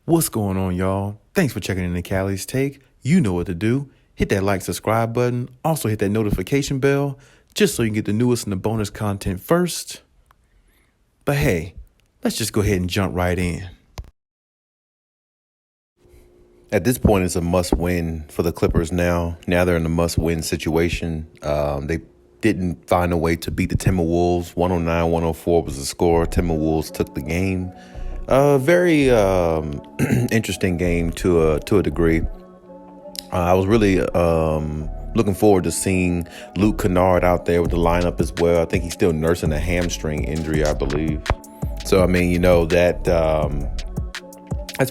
What's going on, y'all? Thanks for checking in the Khaliis Take. You know what to do. Hit that like, subscribe button. Also hit that notification bell just so you can get the newest and the bonus content first. But hey, let's just go ahead and jump right in. At this point, it's a must-win for the Clippers now. Now they're in a must-win situation. They didn't find a way to beat the Timberwolves. 109-104 was the score. Timberwolves took the game. Very interesting game to a degree. I was really looking forward to seeing Luke Kennard out there with the lineup as well. I think he's still nursing a hamstring injury, I believe. So, I mean, you know, that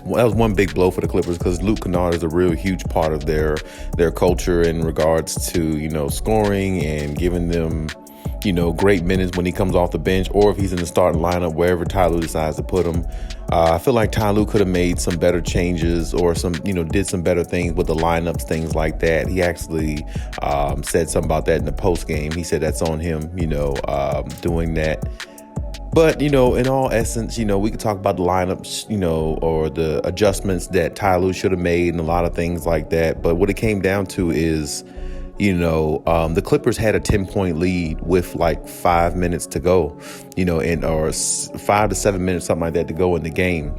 was one big blow for the Clippers because Luke Kennard is a real huge part of their culture in regards to, you know, scoring and giving them, you know, great minutes when he comes off the bench or if he's in the starting lineup, wherever Ty Lue decides to put him. I feel like Ty Lue could have made some better changes or did some better things with the lineups, things like that. He actually said something about that in the post game. He said that's on him, you know, doing that. But, you know, in all essence, you know, we could talk about the lineups, you know, or the adjustments that Ty Lue should have made and a lot of things like that. But what it came down to is, you know, the Clippers had a 10-point lead with like 5 minutes to go, you know, or 5 to 7 minutes, something like that, to go in the game.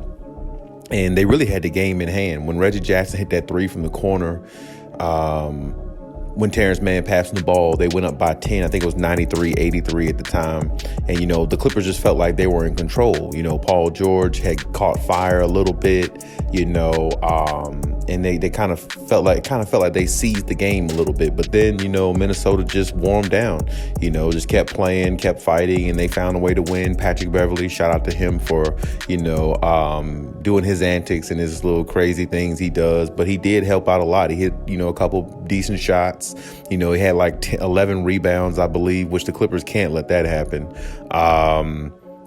And they really had the game in hand. When Reggie Jackson hit that three from the corner, when Terrence Mann passed the ball, they went up by 10. I think it was 93-83 at the time. And, you know, the Clippers just felt like they were in control. You know, Paul George had caught fire a little bit, you know, and they kind of felt like they seized the game a little bit. But then, you know, Minnesota just warmed down, you know, just kept playing, kept fighting, and they found a way to win. Patrick Beverley, shout out to him for, you know, doing his antics and his little crazy things he does. But he did help out a lot. He hit, you know, a couple decent shots. You know, he had like 11 rebounds, I believe, which the Clippers can't let that happen.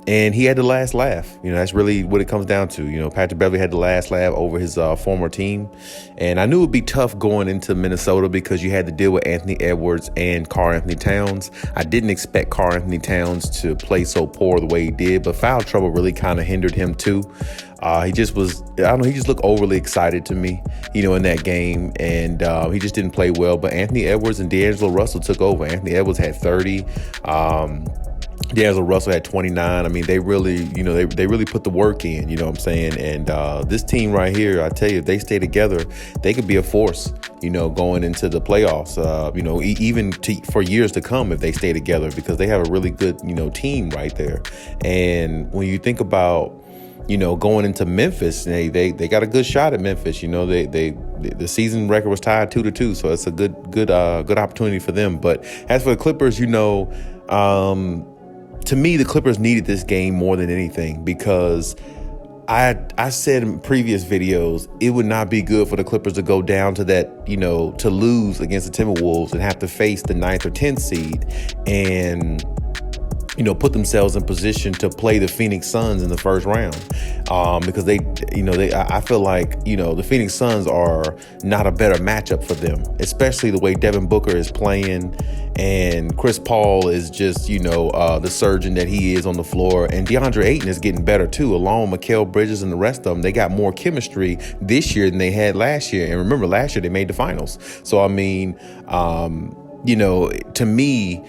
And he had the last laugh. You know, that's really what it comes down to. You know, Patrick Beverley had the last laugh over his former team. And I knew it would be tough going into Minnesota because you had to deal with Anthony Edwards and Karl-Anthony Towns. I didn't expect Karl-Anthony Towns to play so poor the way he did, but foul trouble really kind of hindered him too. He just looked overly excited to me, you know, in that game. And he just didn't play well. But Anthony Edwards and D'Angelo Russell took over. Anthony Edwards had 30. D'Angelo Russell had 29. I mean, they really, you know, they really put the work in, you know what I'm saying? And this team right here, I tell you, if they stay together, they could be a force, you know, going into the playoffs, you know, for years to come if they stay together, because they have a really good, you know, team right there. And when you think about, you know, going into Memphis, they got a good shot at Memphis. You know, the season record was tied 2-2, so it's a good opportunity for them. But as for the Clippers, you know, to me, the Clippers needed this game more than anything because I said in previous videos it would not be good for the Clippers to go down to that, you know, to lose against the Timberwolves and have to face the 9th or 10th seed and, you know, put themselves in position to play the Phoenix Suns in the first round, because I feel like, you know, the Phoenix Suns are not a better matchup for them, especially the way Devin Booker is playing and Chris Paul is just, you know, the surgeon that he is on the floor, and DeAndre Ayton is getting better too, along with Mikal Bridges and the rest of them. They got more chemistry this year than they had last year, and remember, last year they made the finals. So I mean, you know, to me,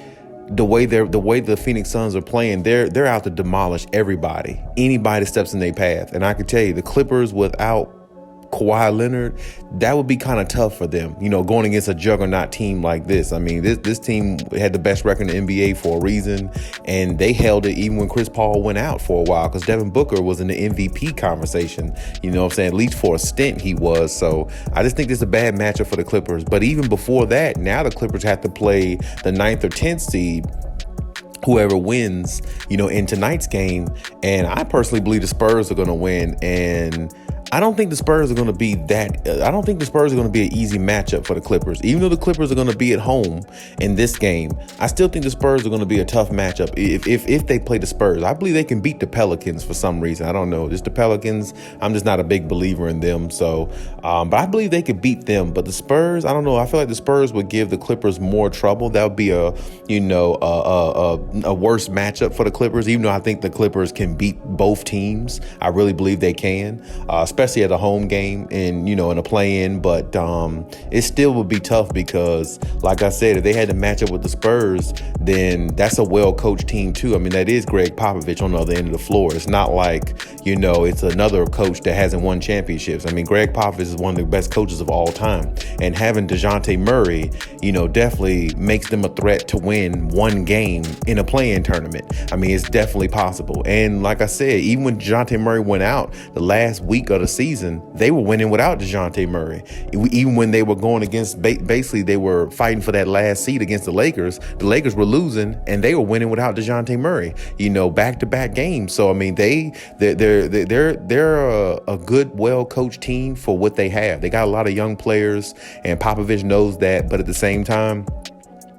the way the Phoenix Suns are playing, they're out to demolish anybody that steps in their path. And I can tell you, the Clippers without Kawhi Leonard, that would be kind of tough for them, you know, going against a juggernaut team like this. I mean, this team had the best record in the NBA for a reason, and they held it even when Chris Paul went out for a while, because Devin Booker was in the MVP conversation, you know what I'm saying? At least for a stint he was. So I just think this is a bad matchup for the Clippers. But even before that, now the Clippers have to play the 9th or 10th seed, whoever wins, you know, in tonight's game. And I personally believe the Spurs are going to win. And I don't think the Spurs are going to be I don't think the Spurs are going to be an easy matchup for the Clippers. Even though the Clippers are going to be at home in this game, I still think the Spurs are going to be a tough matchup if they play the Spurs. I believe they can beat the Pelicans for some reason. I don't know. Just the Pelicans, I'm just not a big believer in them. So, but I believe they could beat them. But the Spurs, I don't know. I feel like the Spurs would give the Clippers more trouble. That would be a worse matchup for the Clippers, even though I think the Clippers can beat both teams. I really believe they can, especially especially at a home game and, you know, in a play-in. But it still would be tough because, like I said, if they had to match up with the Spurs, then that's a well-coached team too. I mean, that is Greg Popovich on the other end of the floor. It's not like, you know, it's another coach that hasn't won championships. I mean, Greg Popovich is one of the best coaches of all time. And having DeJounte Murray, you know, definitely makes them a threat to win one game in a play-in tournament. I mean, it's definitely possible. And like I said, even when DeJounte Murray went out the last week of the season, they were winning without DeJounte Murray. Even when they were going against, basically they were fighting for that last seed against the Lakers were losing and they were winning without DeJounte Murray, you know, back-to-back games. So, I mean, they're a good, well-coached team for what they have. They got a lot of young players and Popovich knows that, but at the same time,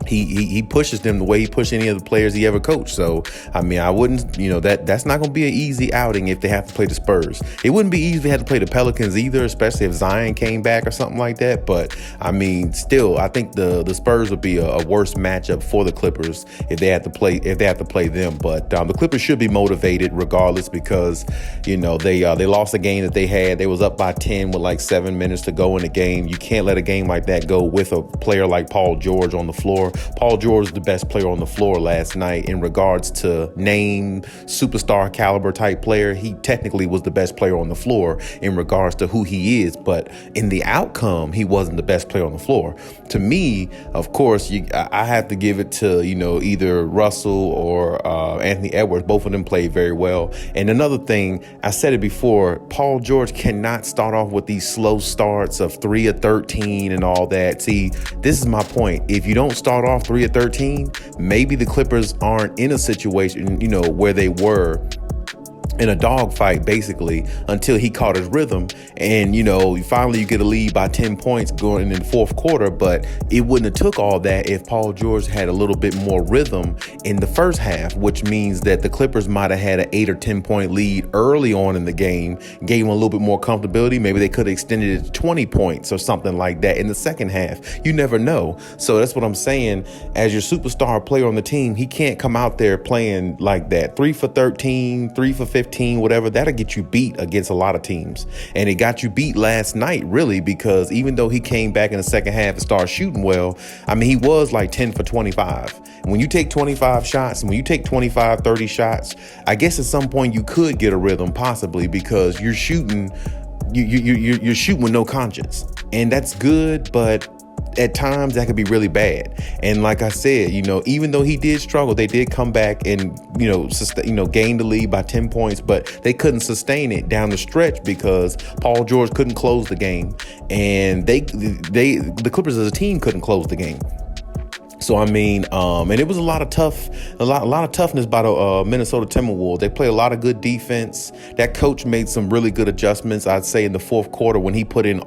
he pushes them the way he pushed any of the players he ever coached. So, I mean, I wouldn't, you know, that's not going to be an easy outing if they have to play the Spurs. It wouldn't be easy if they had to play the Pelicans either, especially if Zion came back or something like that. But, I mean, still, I think the Spurs would be a worse matchup for the Clippers if they have to play them. But the Clippers should be motivated regardless because, you know, they lost a game that they had. They was up by 10 with like 7 minutes to go in the game. You can't let a game like that go with a player like Paul George on the floor. Paul George was the best player on the floor last night in regards to name, superstar caliber type player. He technically was the best player on the floor in regards to who he is, but in the outcome, he wasn't the best player on the floor. To me, of course, I have to give it to, you know, either Russell or Anthony Edwards. Both of them played very well. And another thing, I said it before, Paul George cannot start off with these slow starts of 3 of 13 and all that. See, this is my point. If you don't start off 3 of 13, maybe the Clippers aren't in a situation, you know, where they were in a dogfight basically until he caught his rhythm. And, you know, finally you get a lead by 10 points going in the fourth quarter, but it wouldn't have took all that if Paul George had a little bit more rhythm in the first half, which means that the Clippers might have had an 8 or 10 point lead early on in the game, gave them a little bit more comfortability. Maybe they could have extended it to 20 points or something like that in the second half. You never know. So that's what I'm saying. As your superstar player on the team, he can't come out there playing like that. 3 for 13, 3 for 15, whatever, that'll get you beat against a lot of teams. And it got you beat last night, really, because even though he came back in the second half and started shooting well, I mean, he was like 10 for 25. And when you take 25 shots and when you take 25, 30 shots, I guess at some point you could get a rhythm possibly because you're shooting, you're shooting with no conscience. And that's good, but at times that could be really bad. And like I said, you know, even though he did struggle, they did come back and, you know, gain the lead by 10 points, but they couldn't sustain it down the stretch because Paul George couldn't close the game. And the Clippers as a team couldn't close the game. So, I mean, and it was a lot of toughness by the Minnesota Timberwolves. They played a lot of good defense. That coach made some really good adjustments, I'd say, in the fourth quarter when he put in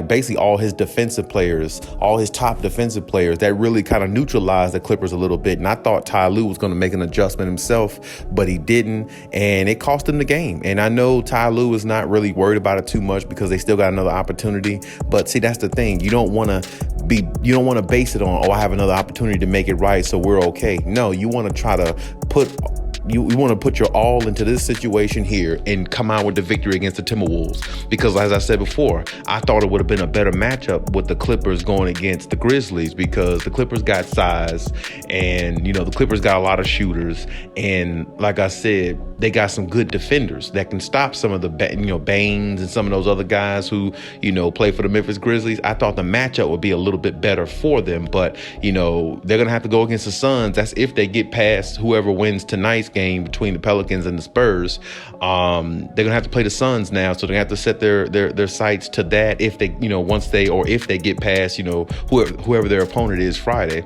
basically all his defensive players, all his top defensive players. That really kind of neutralized the Clippers a little bit. And I thought Ty Lue was going to make an adjustment himself, but he didn't. And it cost him the game. And I know Ty Lue is not really worried about it too much because they still got another opportunity. But see, that's the thing. You don't want to base it on, I have another opportunity to make it right, so we're okay. No, you want to try to put your all into this situation here and come out with the victory against the Timberwolves. Because as I said before, I thought it would have been a better matchup with the Clippers going against the Grizzlies because the Clippers got size and, you know, the Clippers got a lot of shooters. And like I said, they got some good defenders that can stop some of the, Baines and some of those other guys who, you know, play for the Memphis Grizzlies. I thought the matchup would be a little bit better for them. But, you know, they're going to have to go against the Suns. That's if they get past whoever wins tonight's game between the Pelicans and the Spurs. They're gonna have to play the Suns now, so they have to set their sights to that if they, you know, if they get past, you know, whoever their opponent is Friday.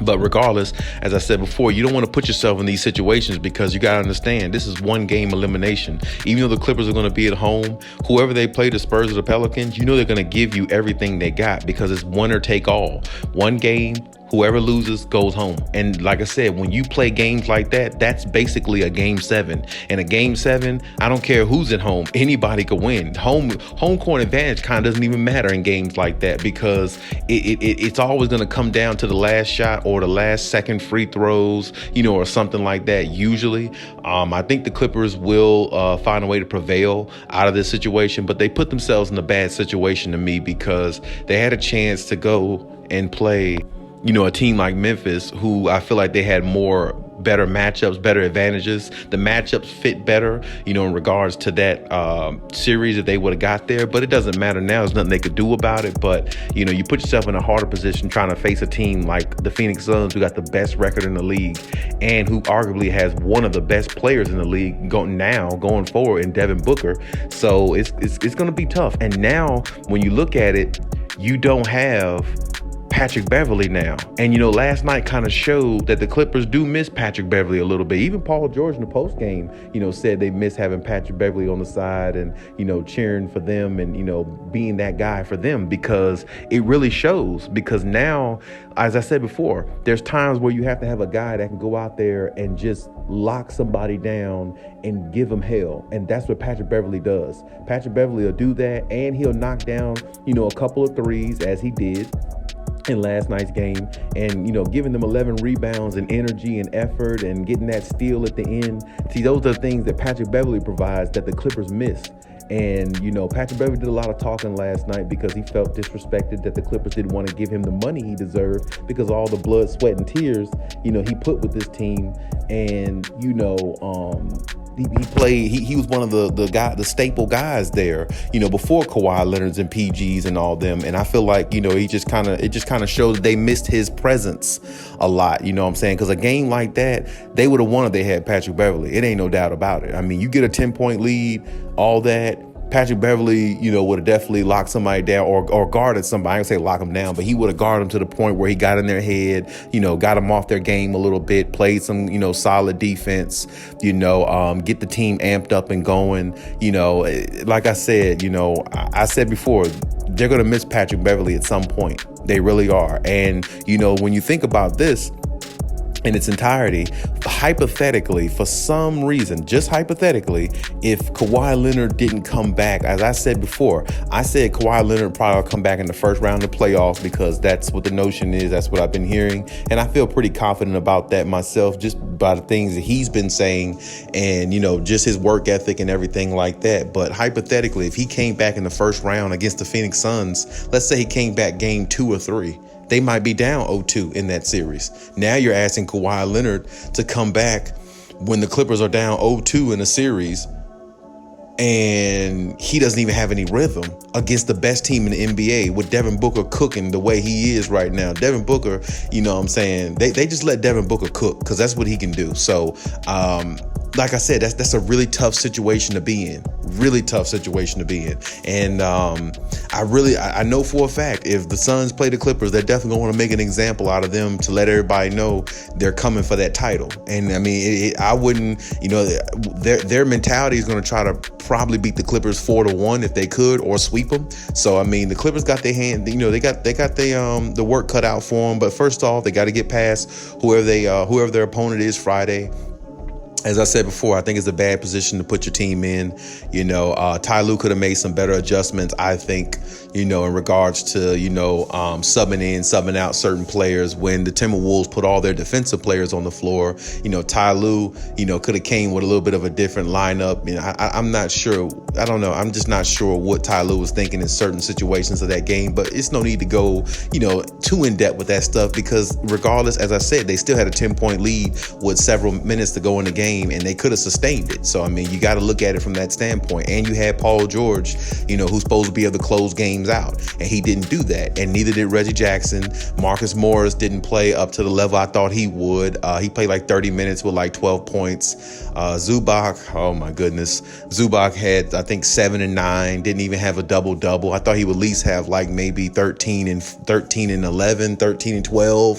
But regardless, as I said before, you don't want to put yourself in these situations because you got to understand this is one game elimination. Even though the Clippers are going to be at home, whoever they play, the Spurs or the Pelicans, you know they're going to give you everything they got because it's winner take all. One game, Whoever loses goes home. And like I said, when you play games like that, that's basically a game 7. And a game 7, I don't care who's at home, anybody could win. Home court advantage kind of doesn't even matter in games like that, because it's always going to come down to the last shot or the last second free throws, or something like that. Usually, I think the Clippers will find a way to prevail out of this situation, but they put themselves in a bad situation to me, because they had a chance to go and play a team like Memphis, who I feel like they had better matchups, better advantages. The matchups fit better, in regards to that series that they would have got there. But it doesn't matter now. There's nothing they could do about it. But, you put yourself in a harder position trying to face a team like the Phoenix Suns, who got the best record in the league and who arguably has one of the best players in the league going forward in Devin Booker. So it's going to be tough. And now when you look at it, you don't have Patrick Beverley now. And, last night kind of showed that the Clippers do miss Patrick Beverley a little bit. Even Paul George in the post game, said they miss having Patrick Beverley on the side and, cheering for them and, being that guy for them, because it really shows. Because now, as I said before, there's times where you have to have a guy that can go out there and just lock somebody down and give them hell. And that's what Patrick Beverley does. Patrick Beverley will do that, and he'll knock down, a couple of threes, as he did in last night's game, and giving them 11 rebounds and energy and effort and getting that steal at the end. See, those are the things that Patrick Beverley provides that the Clippers missed. And Patrick Beverley did a lot of talking last night because he felt disrespected, that the Clippers didn't want to give him the money he deserved because of all the blood, sweat, and tears he put with this team. And he played. He was one of the staple guys there. Before Kawhi Leonard's and PGs and all them. And I feel like it just kind of shows that they missed his presence a lot. You know what I'm saying? Because a game like that, they would have won if they had Patrick Beverley. It ain't no doubt about it. I mean, you get a 10-point lead, all that. Patrick Beverley, would have definitely locked somebody down or guarded somebody. I ain't gonna say lock them down, but he would have guarded them to the point where he got in their head, got them off their game a little bit, played some, solid defense, get the team amped up and going. Like I said, I said before, they're going to miss Patrick Beverley at some point. They really are. And, when you think about this in its entirety, hypothetically, for some reason, just hypothetically, if Kawhi Leonard didn't come back, as I said before, I said Kawhi Leonard probably will come back in the first round of the playoffs, because that's what the notion is. That's what I've been hearing. And I feel pretty confident about that myself, just by the things that he's been saying and, just his work ethic and everything like that. But hypothetically, if he came back in the first round against the Phoenix Suns, let's say he came back game 2 or 3, they might be down 0-2 in that series. Now you're asking Kawhi Leonard to come back when the Clippers are down 0-2 in a series, and he doesn't even have any rhythm against the best team in the NBA with Devin Booker cooking the way he is right now. Devin Booker, they just let Devin Booker cook because that's what he can do. So, like I said, that's a really tough situation to be in. Really tough situation to be in. And I know for a fact, if the Suns play the Clippers, they're definitely going to want to make an example out of them to let everybody know they're coming for that title. And I mean, I wouldn't, their mentality is going to try to probably beat the Clippers 4-1 if they could, or sweep them. So I mean, the Clippers got their hand, they got the work cut out for them. But first off, they got to get past whoever their opponent is Friday. As I said before, I think it's a bad position to put your team in. Ty Lue could have made some better adjustments, I think, in regards to, subbing out certain players. When the Timberwolves put all their defensive players on the floor, Ty Lue, could have came with a little bit of a different lineup. I'm not sure. I don't know. I'm just not sure what Ty Lue was thinking in certain situations of that game. But it's no need to go, too in depth with that stuff, because regardless, as I said, they still had a 10-point lead with several minutes to go in the game, and they could have sustained it. So, I mean, you got to look at it from that standpoint. And you had Paul George, who's supposed to be able to close games out, and he didn't do that. And neither did Reggie Jackson. Marcus Morris didn't play up to the level I thought he would. He played like 30 minutes with like 12 points. Zubac, oh my goodness. Zubac had, I think, 7 and 9, didn't even have a double-double. I thought he would at least have like maybe 13 and 11, 13 and 12,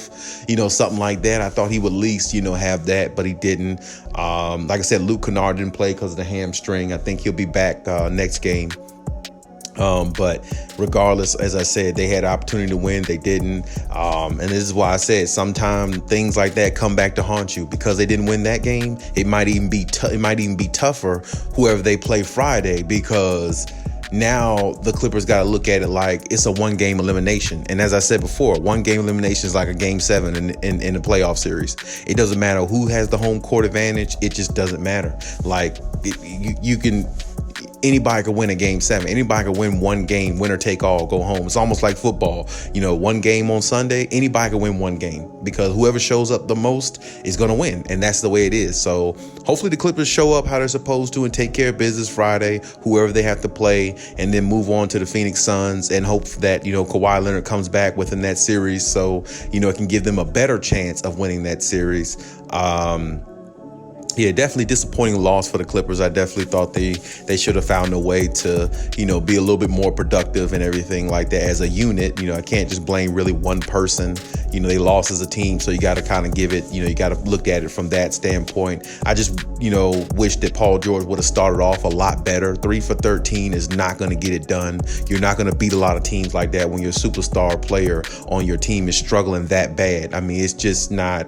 something like that. I thought he would at least, have that, but he didn't. Like I said, Luke Kennard didn't play because of the hamstring. I think he'll be back next game. But regardless, as I said, they had an opportunity to win. They didn't. And this is why I said sometimes things like that come back to haunt you because they didn't win that game. It might even be tougher whoever they play Friday, because now the Clippers got to look at it like it's a one-game elimination. And as I said before, one-game elimination is like a game 7 in the playoff series. It doesn't matter who has the home court advantage. It just doesn't matter. Like anybody could win a game 7. Anybody could win one game, winner take all, go home. It's almost like football. One game on Sunday, anybody could win one game because whoever shows up the most is going to win. And that's the way it is. So hopefully the Clippers show up how they're supposed to and take care of business Friday, whoever they have to play, and then move on to the Phoenix Suns and hope that, Kawhi Leonard comes back within that series. So, it can give them a better chance of winning that series. Yeah, definitely disappointing loss for the Clippers. I definitely thought they should have found a way to, be a little bit more productive and everything like that as a unit. I can't just blame really one person. They lost as a team, so you got to kind of give it, you got to look at it from that standpoint. I just, wish that Paul George would have started off a lot better. 3 for 13 is not going to get it done. You're not going to beat a lot of teams like that when your superstar player on your team is struggling that bad. I mean, it's just not.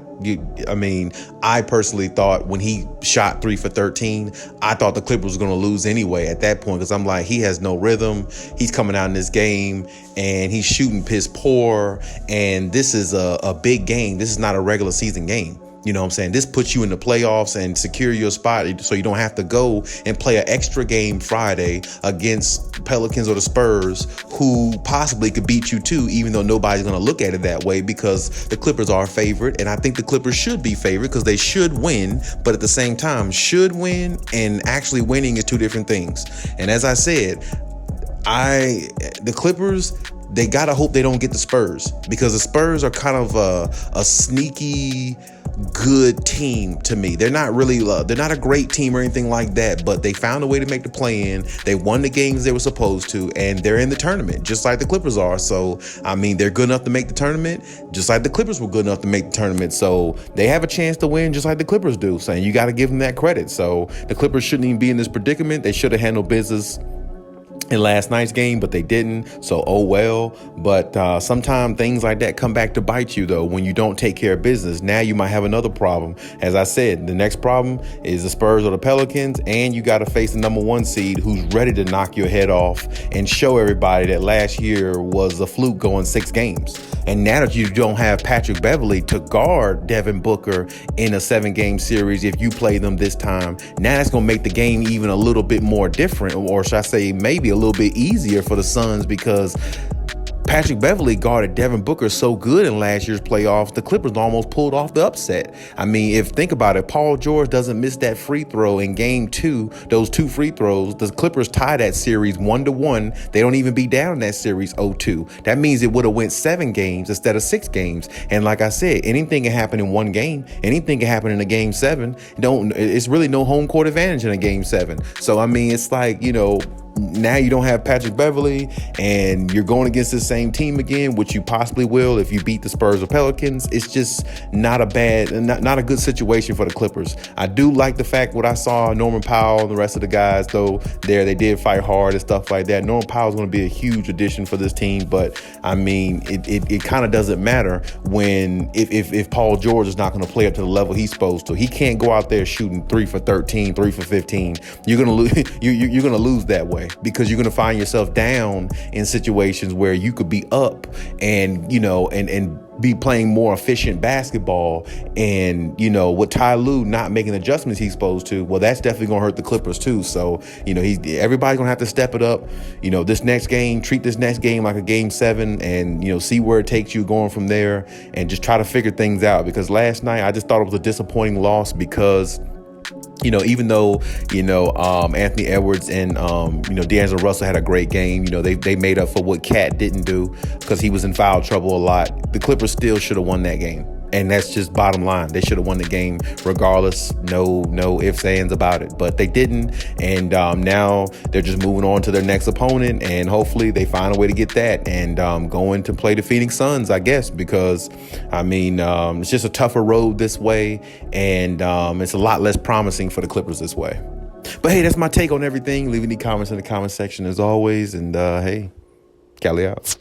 I personally thought when he shot 3 for 13, I thought the Clippers were going to lose anyway at that point, because I'm like, he has no rhythm. He's coming out in this game and he's shooting piss poor. And this is a big game. This is not a regular season game. You know what I'm saying? This puts you in the playoffs and secure your spot so you don't have to go and play an extra game Friday against Pelicans or the Spurs, who possibly could beat you too, even though nobody's going to look at it that way because the Clippers are favored. And I think the Clippers should be favored because they should win. But at the same time, should win and actually winning is two different things. And as I said, the Clippers, they got to hope they don't get the Spurs, because the Spurs are kind of a sneaky good team to me. They're not a great team or anything like that, but they found a way to make the play-in. They won the games they were supposed to, and they're in the tournament, just like the Clippers are. So, they're good enough to make the tournament, just like the Clippers were good enough to make the tournament. So they have a chance to win just like the Clippers do. So you got to give them that credit. So the Clippers shouldn't even be in this predicament. They should have handled business in last night's game, but they didn't. So, oh well. But sometimes things like that come back to bite you, though, when you don't take care of business. Now you might have another problem. As I said, the next problem is the Spurs or the Pelicans, and you got to face the number 1 seed who's ready to knock your head off and show everybody that last year was a fluke going 6 games. And now that you don't have Patrick Beverley to guard Devin Booker in a 7-game series, if you play them this time, now that's going to make the game even a little bit more different, or should I say maybe a little bit easier for the Suns, because Patrick Beverley guarded Devin Booker so good in last year's playoffs, the Clippers almost pulled off the upset. Think about it, Paul George doesn't miss that free throw in game 2, those 2 free throws, the Clippers tie that series 1-1. They don't even be down in that series 0-2. That means it would have went 7 games instead of 6 games. And like I said, anything can happen in one game. Anything can happen in a game 7. It's really no home court advantage in a game 7. So, it's like, now you don't have Patrick Beverley and you're going against the same team again, which you possibly will if you beat the Spurs or Pelicans. It's just not a good situation for the Clippers. I do like the fact what I saw Norman Powell and the rest of the guys, though, they did fight hard and stuff like that. Norman Powell is going to be a huge addition for this team, but it kind of doesn't matter if Paul George is not going to play up to the level he's supposed to. He can't go out there shooting 3 for 13, 3 for 15. You're going to lose. You're going to lose that way, because you're going to find yourself down in situations where you could be up and be playing more efficient basketball. And, with Ty Lue not making adjustments he's supposed to, well, that's definitely going to hurt the Clippers too. So, everybody's going to have to step it up. This next game, treat this next game like a game 7 and, see where it takes you going from there and just try to figure things out. Because last night I just thought it was a disappointing loss because even though, Anthony Edwards and, D'Angelo Russell had a great game, they made up for what Cat didn't do because he was in foul trouble a lot. The Clippers still should have won that game. And that's just bottom line. They should have won the game regardless. No ifs, ands about it. But they didn't. And now they're just moving on to their next opponent. And hopefully they find a way to get that and going to play the Phoenix Suns, I guess, because, it's just a tougher road this way. And it's a lot less promising for the Clippers this way. But hey, that's my take on everything. Leave any comments in the comment section as always. And hey, Cali out.